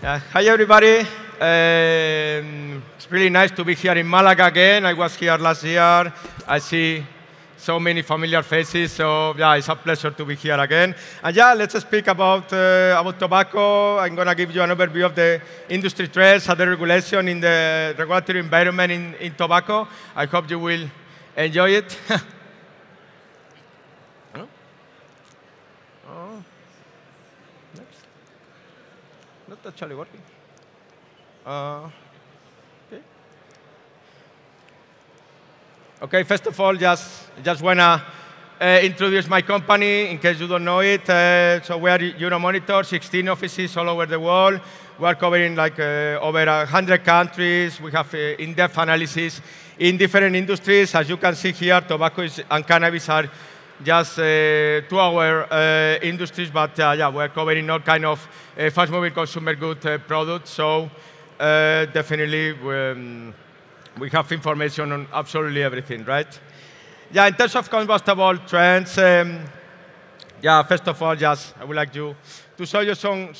Hi, everybody. It's really nice to be here in Malaga again. I was here last year. I see so many familiar faces, so yeah, it's a pleasure to be here again. And yeah, let's speak about tobacco. I'm going to give you an overview of the industry trends and the regulation in the regulatory environment in tobacco. I hope you will enjoy it. Not actually working. Okay, first of all, just want to introduce my company in case you don't know it. So we are Euromonitor, 16 offices all over the world. We are covering like over 100 countries. We have in-depth analysis in different industries. As you can see here, tobacco and cannabis are just 2 our industries, but yeah, we're covering all kind of fast-moving consumer good products. So definitely we have information on absolutely everything, right? Yeah, in terms of combustible trends, yeah, first of all, I would like to show you some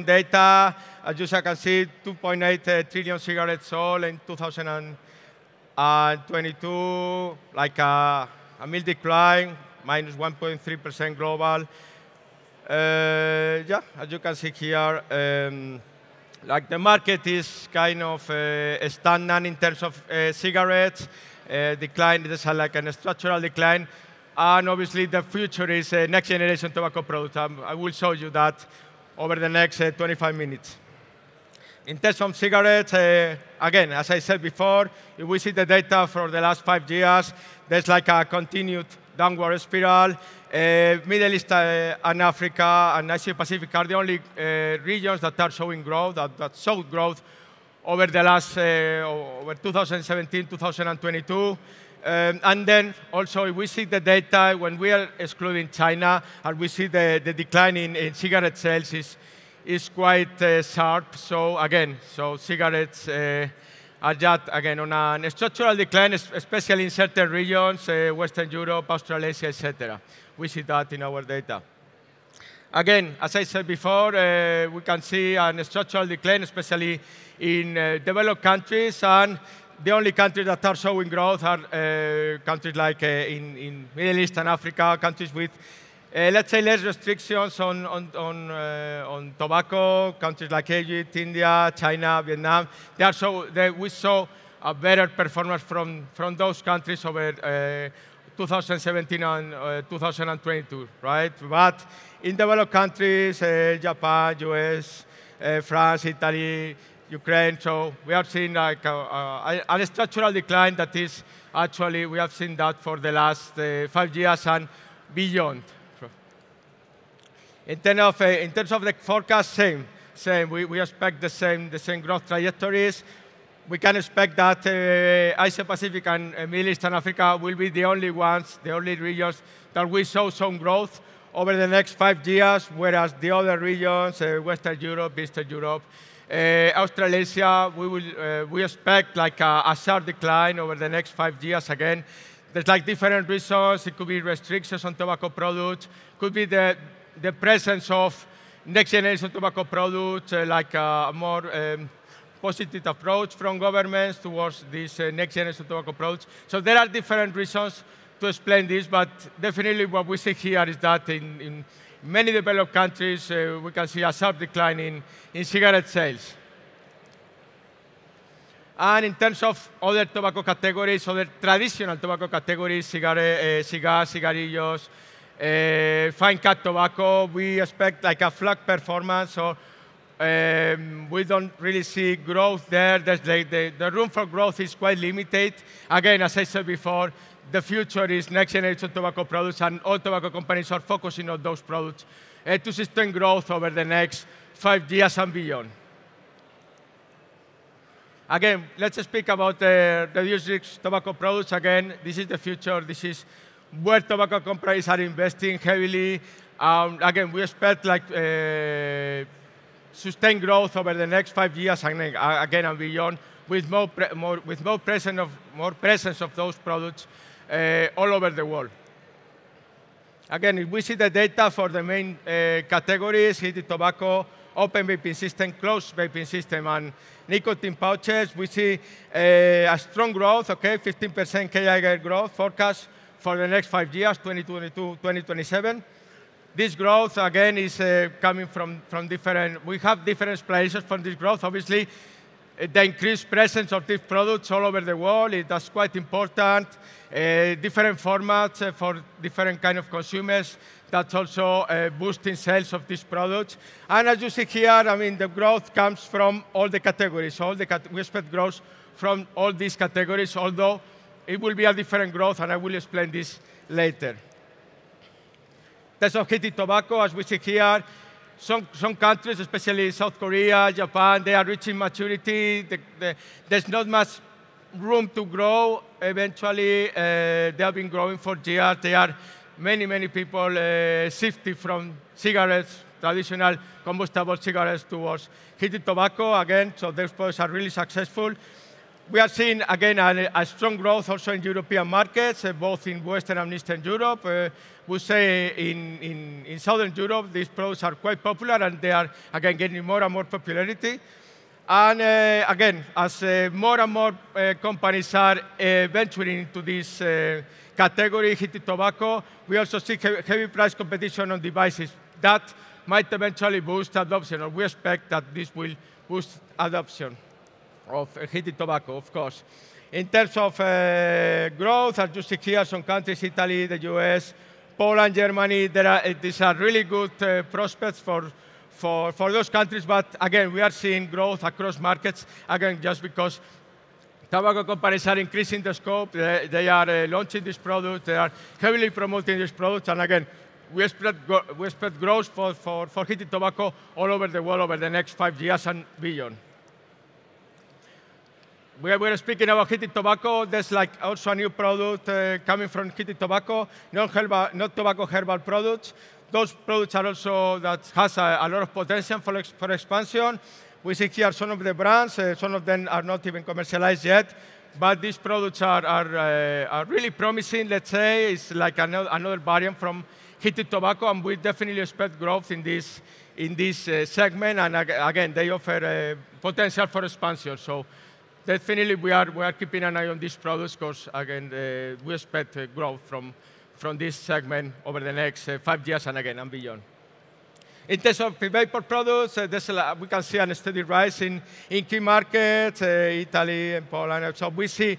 data. As you can see, 2.8 trillion cigarettes sold in 2022, like a mild decline, minus 1.3% global. Yeah, as you can see here, like the market is kind of stagnant in terms of cigarettes. Decline, there's like a structural decline. And obviously the future is next generation tobacco products. I will show you that over the next 25 minutes. In terms of cigarettes, again, as I said before, if we see the data for the last 5 years, there's like a continued downward spiral. Middle East and Africa and Asia Pacific are the only regions that are showing growth, that showed growth over the last, over 2017, 2022. And then also, if we see the data, when we are excluding China, and we see the decline in cigarette sales is quite sharp. So again, cigarettes are just, again, on a structural decline, especially in certain regions, Western Europe, Australasia, etc. We see that in our data. Again, as I said before, we can see a structural decline, especially in developed countries, and the only countries that are showing growth are countries like in Middle East and Africa, countries with, let's say, less restrictions on tobacco, countries like Egypt, India, China, Vietnam. We saw a better performance from those countries over 2017 and 2022, right? But in developed countries, Japan, US, France, Italy, Ukraine, so we have seen like a structural decline that is actually, we have seen that for the last 5 years and beyond. In terms of the forecast, same. We expect the same growth trajectories. We can expect that Asia Pacific and Middle East and Africa will be the only ones, the only regions that will show some growth over the next 5 years, whereas the other regions, Western Europe, Eastern Europe, Australasia, we expect like a sharp decline over the next 5 years again. There's like different reasons. It could be restrictions on tobacco products, could be the presence of next generation tobacco products, like a more positive approach from governments towards these next generation tobacco products. So there are different reasons to explain this, but definitely what we see here is that in many developed countries, we can see a sharp decline in cigarette sales. And in terms of other tobacco categories, other traditional tobacco categories, cigars, cigarillos, fine cut tobacco, we expect like a flat performance. So we don't really see growth there. The room for growth is quite limited. Again, as I said before, the future is next generation tobacco products, and all tobacco companies are focusing on those products to sustain growth over the next 5 years and beyond. Again, let's speak about the reduced tobacco products. Again, this is the future. This is where tobacco companies are investing heavily. Again, we expect like sustained growth over the next 5 years, and again and beyond, with more presence of those products all over the world. Again, if we see the data for the main categories, heated tobacco, open vaping system, closed vaping system, and nicotine pouches, we see a strong growth, okay, 15% CAGR growth forecast for the next 5 years, 2022, 2027. This growth, again, is coming from different, we have different explanations for this growth. Obviously, the increased presence of these products all over the world, that's quite important. Different formats for different kind of consumers, that's also boosting sales of these products. And as you see here, I mean, the growth comes from all the categories. We expect growth from all these categories, although it will be a different growth, and I will explain this later. In terms of heated tobacco, as we see here, some countries, especially South Korea, Japan, they are reaching maturity. There's not much room to grow. Eventually, they have been growing for years. There are many people shifting from cigarettes, traditional combustible cigarettes, towards heated tobacco again. So those products are really successful. We are seeing, again, a strong growth also in European markets, both in Western and Eastern Europe. We say in Southern Europe, these products are quite popular, and they are, again, getting more and more popularity. And again, as more and more companies are venturing into this category, heated tobacco, we also see heavy price competition on devices. That might eventually boost adoption, or we expect that this will boost adoption of heated tobacco, of course. In terms of growth, as you see here, some countries, Italy, the US, Poland, Germany, these are really good prospects for those countries. But again, we are seeing growth across markets, again, just because tobacco companies are increasing the scope. They are launching these products. They are heavily promoting these products. And again, we expect growth for heated tobacco all over the world over the next 5 years and beyond. We're speaking about heated tobacco. There's like also a new product coming from heated tobacco, not tobacco herbal products. Those products are also, that has a lot of potential for expansion. We see here some of the brands. Some of them are not even commercialized yet. But these products are really promising, let's say. It's like another variant from heated tobacco, and we definitely expect growth in this segment. And again, they offer potential for expansion. So definitely, we are keeping an eye on these products because, again, we expect growth from this segment over the next 5 years and beyond. In terms of vapor products, we can see a steady rise in key markets, Italy and Poland. So we see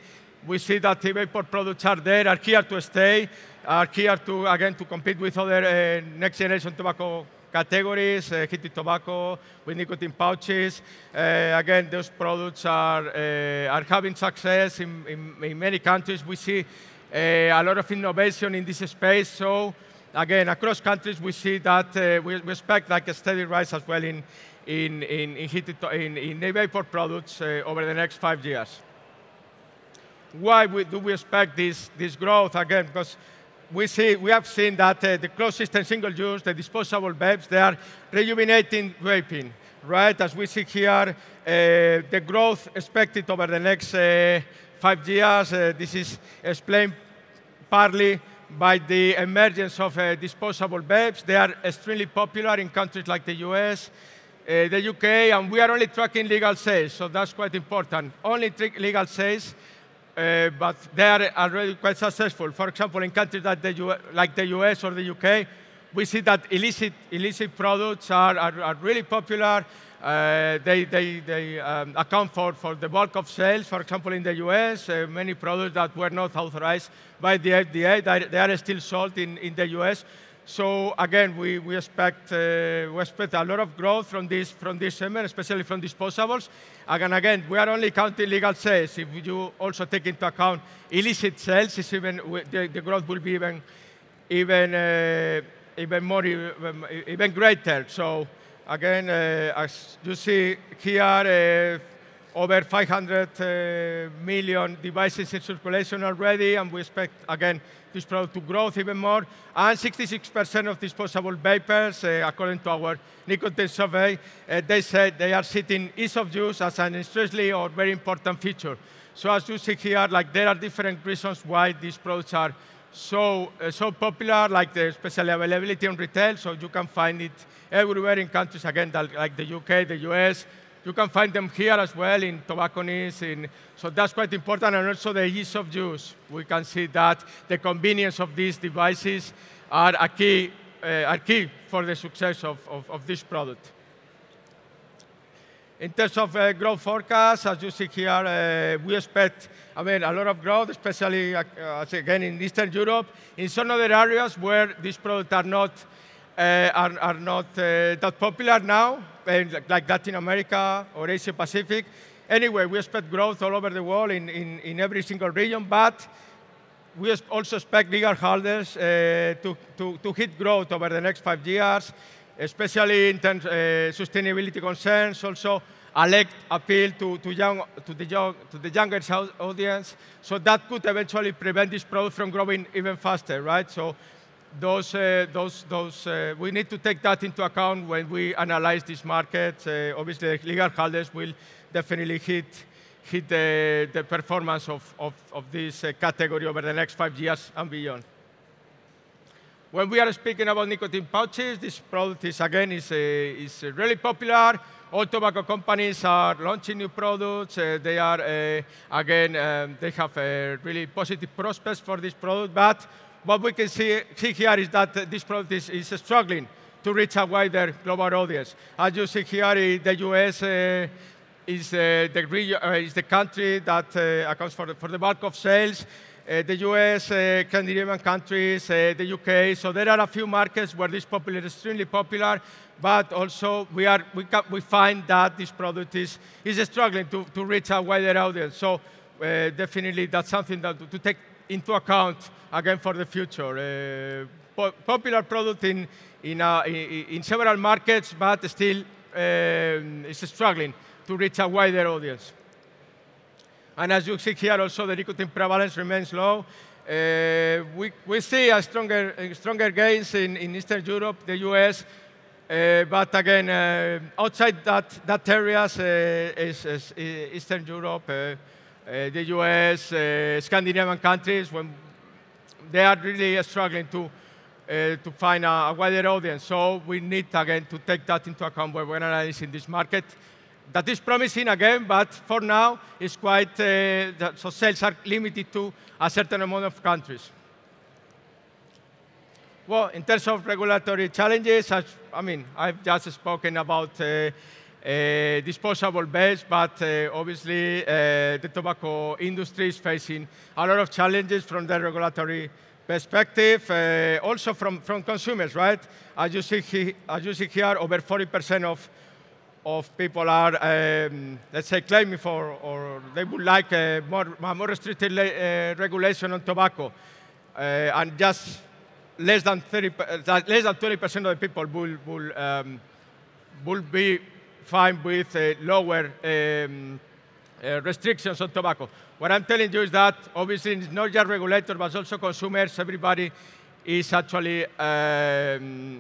that vapor products are there, are here to stay, are here to, again, to compete with other next-generation tobacco categories, heated tobacco with nicotine pouches. Again, those products are having success in many countries. We see a lot of innovation in this space. So again, across countries, we see that we expect like a steady rise as well in vapor products over the next 5 years. Why do we expect this growth? Again, because we have seen that the closed system single use, the disposable vapes, they are rejuvenating vaping, right? As we see here, the growth expected over the next 5 years, this is explained partly by the emergence of disposable vapes. They are extremely popular in countries like the US, the UK, and we are only tracking legal sales, so that's quite important. Only legal sales, but they are already quite successful. For example, in countries like the US or the UK, we see that illicit products are really popular. They account for the bulk of sales. For example, in the US, many products that were not authorized by the FDA, they are still sold in the US. So again, we expect a lot of growth from this segment, especially from disposables. Again, we are only counting legal sales. If you also take into account illicit sales, the growth will be even greater. So again, as you see here, over 500 million devices in circulation already, and we expect, again, this product to grow even more. And 66% of disposable vapors, according to our nicotine survey, they said they are citing ease of use as an extremely or very important feature. So as you see here, like there are different reasons why these products are so popular, like the especially availability on retail, so you can find it everywhere in countries, again, like the UK, the US. You can find them here as well in tobacconists. So that's quite important, and also the ease of use. We can see that the convenience of these devices are key for the success of this product. In terms of growth forecast, as you see here, we expect, a lot of growth, especially, again, in Eastern Europe. In some other areas where these products are not that popular now, like Latin America or Asia Pacific. Anyway, we expect growth all over the world in every single region, but we also expect legal holders to hit growth over the next 5 years, especially in terms of sustainability concerns, also appeal to the younger audience. So that could eventually prevent this product from growing even faster, right? So we need to take that into account when we analyze this market. Obviously, the legal holders will definitely hit the performance of this category over the next 5 years and beyond. When we are speaking about nicotine pouches, this product is really popular. All tobacco companies are launching new products. They have really positive prospects for this product. But what we can see here is that this product is struggling to reach a wider global audience. As you see here, the US is the country that accounts for the bulk of sales. The US, Scandinavian countries, the UK. So there are a few markets where this is extremely popular, but also we find that this product is struggling to reach a wider audience. So definitely that's something to take into account again for the future. Popular product in several markets, but still is struggling to reach a wider audience. And as you see here, also the nicotine prevalence remains low. We see a stronger gains in Eastern Europe, the US, but again, outside that areas is Eastern Europe, the US, Scandinavian countries, when they are really struggling to find a wider audience. So we need, again, to take that into account when we're analyzing this market. That is promising again, but for now, it's quite, so sales are limited to a certain amount of countries. Well, in terms of regulatory challenges, I've just spoken about disposable vapes, but obviously the tobacco industry is facing a lot of challenges from the regulatory perspective, also from consumers, right? As you see here, over 40% of people are, let's say, claiming for, or they would like a more restricted regulation on tobacco, and just less than 20% of the people will be fine with lower restrictions on tobacco. What I'm telling you is that obviously it's not just regulators, but also consumers. Everybody is actually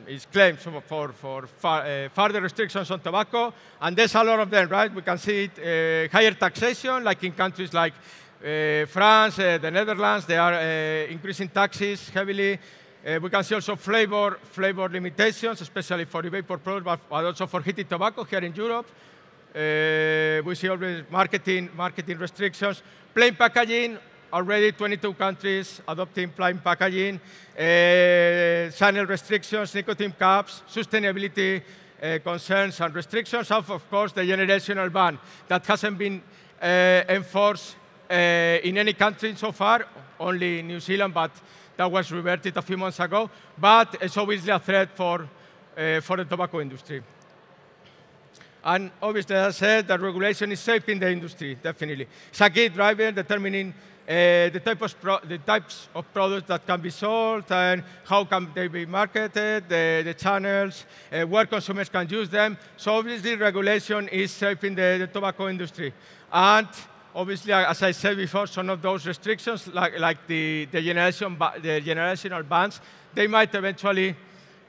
is claims for further restrictions on tobacco, and there's a lot of them, right? We can see it, higher taxation, like in countries like France, the Netherlands. They are increasing taxes heavily. We can see also flavor limitations, especially for the vapor products, but also for heated tobacco here in Europe. We see already marketing restrictions. Plain packaging, already 22 countries adopting plain packaging. Channel restrictions, nicotine caps, sustainability concerns and restrictions, of course, the generational ban that hasn't been enforced in any country so far, only in New Zealand, but that was reverted a few months ago. But it's obviously a threat for the tobacco industry. And obviously, as I said, the regulation is shaping the industry, definitely. It's a key driver determining the types of products that can be sold and how can they be marketed, the channels, where consumers can use them. So obviously, regulation is shaping the tobacco industry. And obviously, as I said before, some of those restrictions, like the generational bans, they might eventually,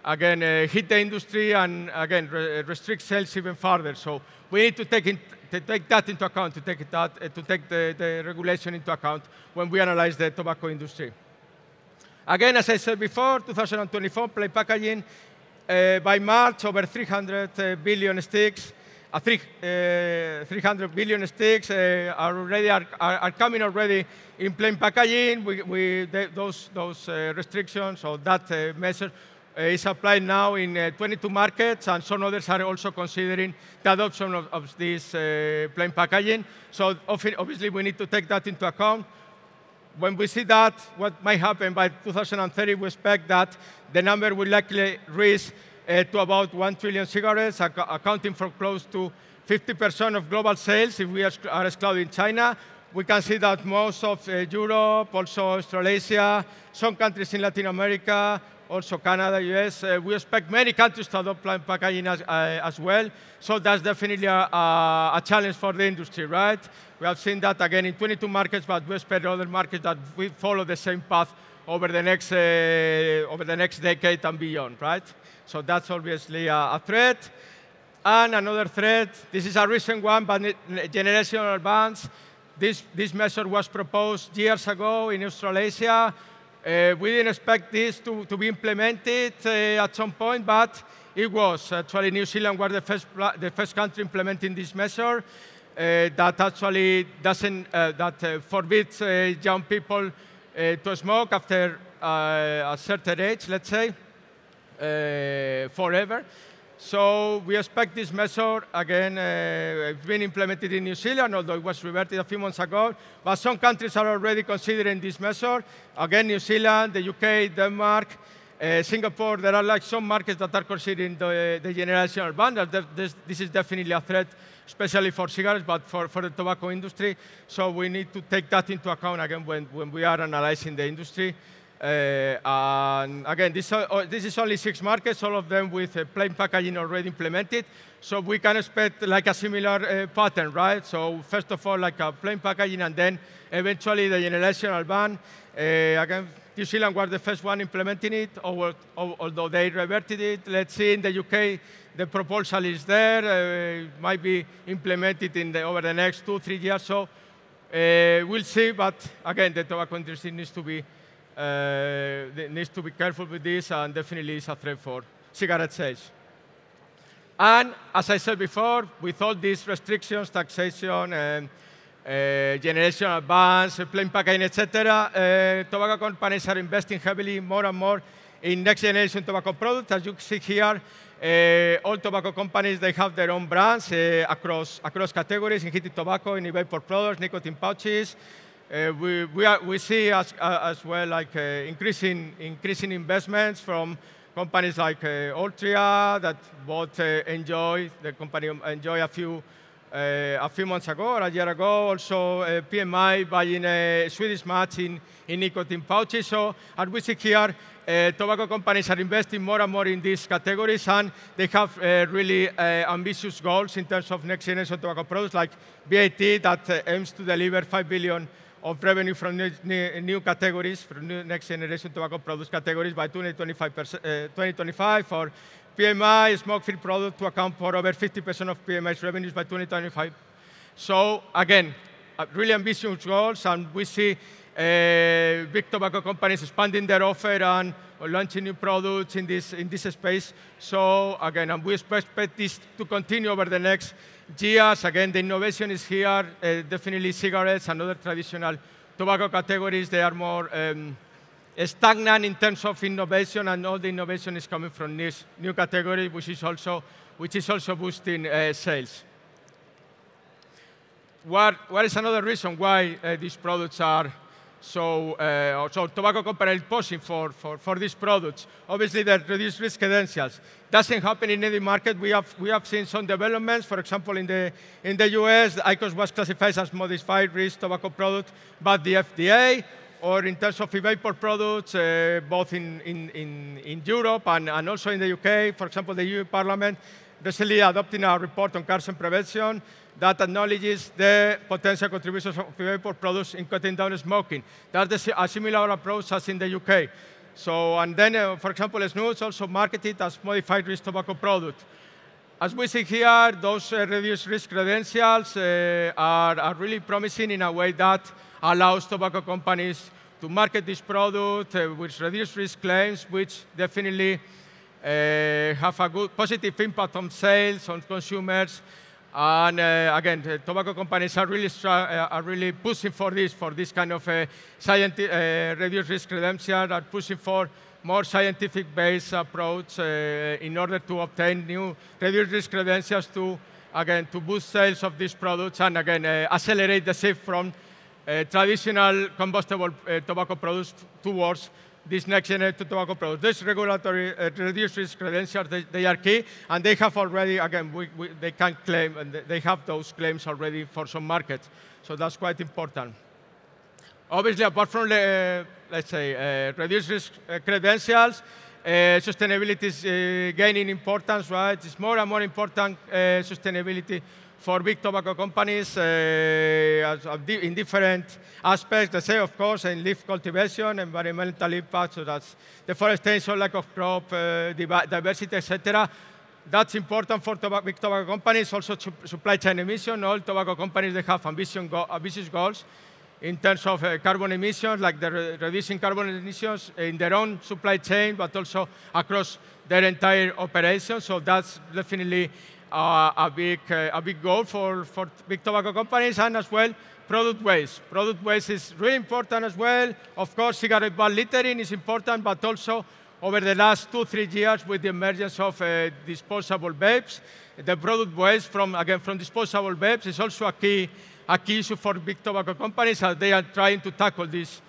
again, hit the industry and, again, restrict sales even further. So we need to take that into account, to take the regulation into account when we analyze the tobacco industry. Again, as I said before, 2024, plain packaging, by March, over 300 billion sticks, 300 billion sticks are coming already in plain packaging. Those restrictions or that measure is applied now in 22 markets, and some others are also considering the adoption of this plain packaging. So obviously, we need to take that into account. When we see that, what might happen by 2030, we expect that the number will likely reach to about 1 trillion cigarettes, accounting for close to 50% of global sales if we are excluding China. We can see that most of Europe, also Australasia, some countries in Latin America, also Canada, US, we expect many countries to adopt plain packaging as well. So that's definitely a challenge for the industry, right? We have seen that again in 22 markets, but we expect other markets that will follow the same path over the next decade and beyond, right? So that's obviously a threat. And another threat, this is a recent one, but generational bans. This measure was proposed years ago in Australasia. We didn't expect this to be implemented at some point, but it was. Actually, New Zealand was the first country implementing this measure that actually forbids young people to smoke after a certain age, let's say, forever. So we expect this measure, again, it's been implemented in New Zealand, although it was reverted a few months ago. But some countries are already considering this measure. Again, New Zealand, the UK, Denmark, Singapore. There are like some markets that are considering the generational ban. This is definitely a threat, especially for cigarettes, but for the tobacco industry. So we need to take that into account again when we are analyzing the industry. And again, this is only 6 markets, all of them with plain packaging already implemented. So we can expect like a similar pattern, right? So first of all, like a plain packaging, and then eventually the generational ban. Again, New Zealand was the first one implementing it, although they reverted it. Let's see, in the UK, the proposal is there. It might be implemented over the next 2-3 years. So we'll see, but again, the tobacco industry needs to be careful with this, and definitely is a threat for cigarette sales. And as I said before, with all these restrictions, taxation, generational bans, plain packaging, etc., tobacco companies are investing heavily more and more in next generation tobacco products. As you see here, all tobacco companies, they have their own brands across categories in heated tobacco, in vapor products, nicotine pouches. We see as well like increasing investments from companies like Altria that both the company enjoy a few months ago or a year ago. Also PMI buying a Swedish Match in nicotine pouches. So as we see here, tobacco companies are investing more and more in these categories, and they have really ambitious goals in terms of next generation tobacco products, like BAT that aims to deliver 5 billion of revenue from new categories, from new next generation tobacco products categories by 2025, or PMI, smoke-free product, to account for over 50% of PMI's revenues by 2025. So again, really ambitious goals, and we see big tobacco companies expanding their offer and launching new products in this space. So again, and we expect this to continue over the next years. Again, the innovation is here. Definitely cigarettes and other traditional tobacco categories, they are more stagnant in terms of innovation, and all the innovation is coming from this new category, which is also boosting sales. What is another reason why these products are so tobacco companies pushing for these products? Obviously, the reduced risk credentials. Doesn't happen in any market. We have seen some developments. For example, in the US, IQOS was classified as modified risk tobacco product by the FDA, or in terms of vapor products, both in Europe and also in the UK. For example, the EU Parliament recently adopting a report on carcinogen prevention that acknowledges the potential contributions of vapor products in cutting down smoking. That's a similar approach as in the UK. So, and then, for example, snus also marketed as modified risk tobacco product. As we see here, those reduced risk credentials are really promising in a way that allows tobacco companies to market this product with reduced risk claims, which definitely have a good positive impact on sales, on consumers. And again, the tobacco companies are really pushing for this kind of reduced risk credential, are pushing for more scientific-based approach in order to obtain new reduced risk credentials to boost sales of these products and again accelerate the shift from traditional combustible tobacco products towards this next generation tobacco products. These regulatory reduced risk credentials, they are key, and they have already, again, they can claim, and they have those claims already for some markets. So that's quite important. Obviously, apart from, let's say, reduced risk credentials, sustainability is gaining importance, right? It's more and more important, sustainability for big tobacco companies in different aspects. Let's say, of course, in leaf cultivation, environmental impact, so that's deforestation, lack of crop, diversity, etc. That's important for big tobacco companies. Also, supply chain emission. All tobacco companies, they have ambitious goals in terms of carbon emissions, like reducing carbon emissions in their own supply chain, but also across their entire operation. So that's definitely a big goal for big tobacco companies, and as well, product waste. Product waste is really important as well. Of course, cigarette butt littering is important, but also over the last 2-3 years, with the emergence of disposable vapes, the product waste from disposable vapes is also a key issue for big tobacco companies, as they are trying to tackle this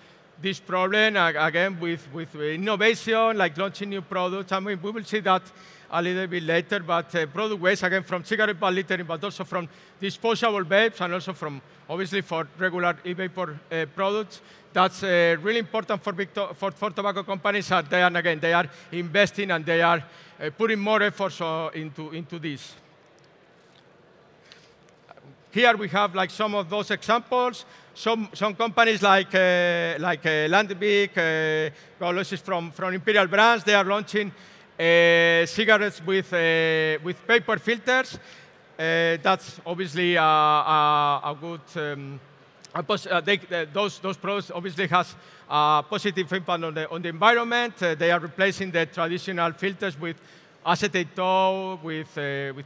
problem again with innovation, like launching new products. I mean, we will see that a little bit later, but product waste, again, from cigarette butt littering, but also from disposable vapes, and also from, obviously, for regular e-vapor products. That's really important for tobacco companies, and they are investing, and they are putting more efforts into this. Here we have like some of those examples. Some companies like Landvik, from Imperial Brands, they are launching cigarettes with paper filters. That's obviously a good. Those products obviously has a positive impact on the environment. They are replacing the traditional filters with acetate tow, with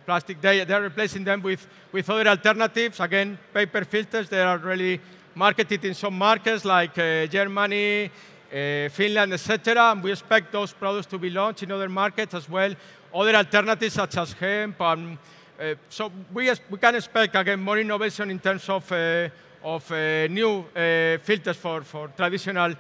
plastic. They are replacing them with other alternatives. Again, paper filters. They are really marketed in some markets like Germany, Finland, etc. And we expect those products to be launched in other markets as well. Other alternatives such as hemp. So we can expect, again, more innovation in terms of new filters for traditional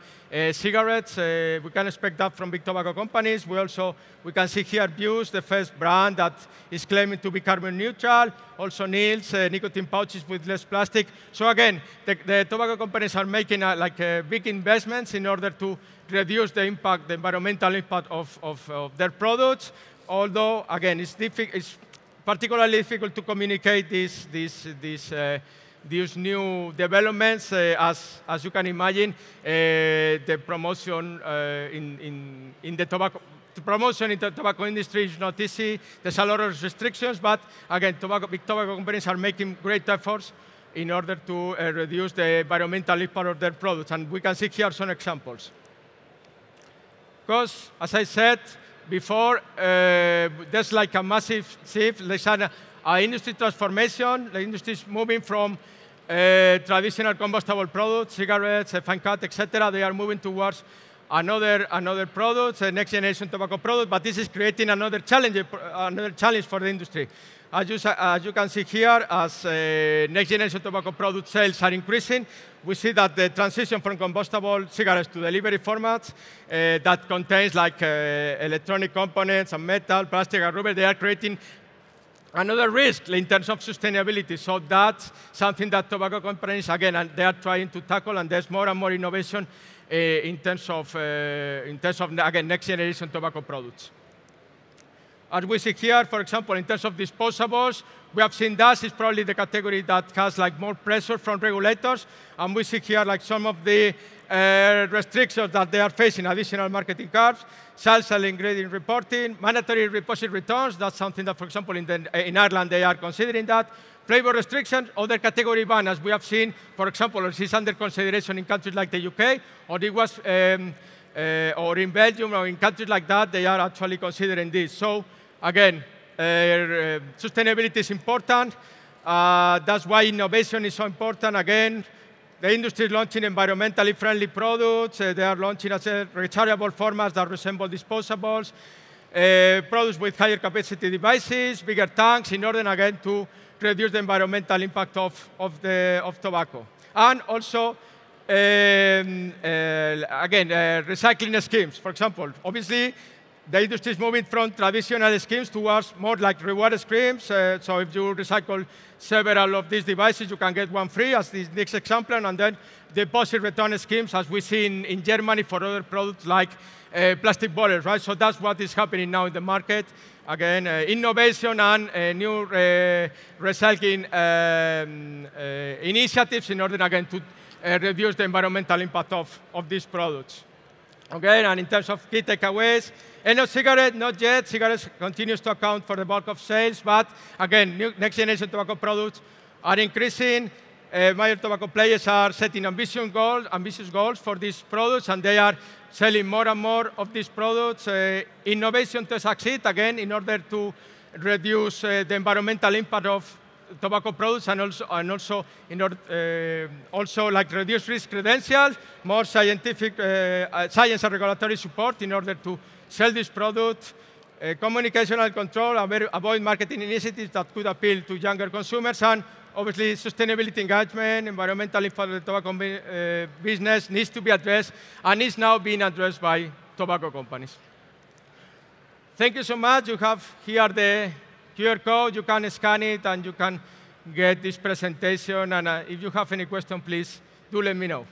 cigarettes. We can expect that from big tobacco companies. We can see here Vuse, the first brand that is claiming to be carbon neutral. Also Niels, nicotine pouches with less plastic. So again, the tobacco companies are making big investments in order to reduce the impact, the environmental impact of their products. Although, again, it's particularly difficult to communicate these new developments, as you can imagine, the promotion in the tobacco industry is not easy. There's a lot of restrictions, but again, big tobacco companies are making great efforts in order to reduce the environmental impact of their products, and we can see here some examples. Because, as I said before, there's like a massive shift. There's an industry transformation. The industry is moving from traditional combustible products, cigarettes, fine cut, etc. They are moving towards another product, a next generation tobacco product. But this is creating another challenge for the industry. As you can see here, as next generation tobacco product sales are increasing, we see that the transition from combustible cigarettes to delivery formats that contains like electronic components and metal, plastic, and rubber, they are creating another risk in terms of sustainability. So that's something that tobacco companies, again, they are trying to tackle, and there's more and more innovation in terms of again, next generation tobacco products. As we see here, for example, in terms of disposables, we have seen that is probably the category that has like more pressure from regulators. And we see here like some of the restrictions that they are facing, additional marketing curbs, sales and ingredient reporting, mandatory repository returns. That's something that, for example, in Ireland, they are considering that. Flavor restrictions, other category ban, as we have seen, for example, this is under consideration in countries like the UK, or it was, or in Belgium, or in countries like that, they are actually considering this. So again, sustainability is important. That's why innovation is so important. Again, the industry is launching environmentally friendly products. They are launching as rechargeable formats that resemble disposables, products with higher capacity devices, bigger tanks, in order, again, to reduce the environmental impact of tobacco. And also, again, recycling schemes. For example, obviously, the industry is moving from traditional schemes towards more like reward schemes. So if you recycle several of these devices, you can get one free, as this next example. And then deposit return schemes, as we see in Germany for other products like plastic bottles, right? So that's what is happening now in the market. Again, innovation and new recycling initiatives in order, again, to reduce the environmental impact of these products. Okay, and in terms of key takeaways, cigarette, not yet. Cigarettes continues to account for the bulk of sales, but again, next generation tobacco products are increasing. Major tobacco players are setting ambitious goals for these products, and they are selling more and more of these products. Innovation to succeed, again, in order to reduce the environmental impact of tobacco products, and also in order also like reduce risk credentials, more scientific science and regulatory support in order to sell this product, communication and control, avoid marketing initiatives that could appeal to younger consumers, and obviously sustainability engagement, environmental impact of the tobacco business needs to be addressed, and is now being addressed by tobacco companies. Thank you so much. You have here the QR code. You can scan it, and you can get this presentation. And if you have any question, please do let me know.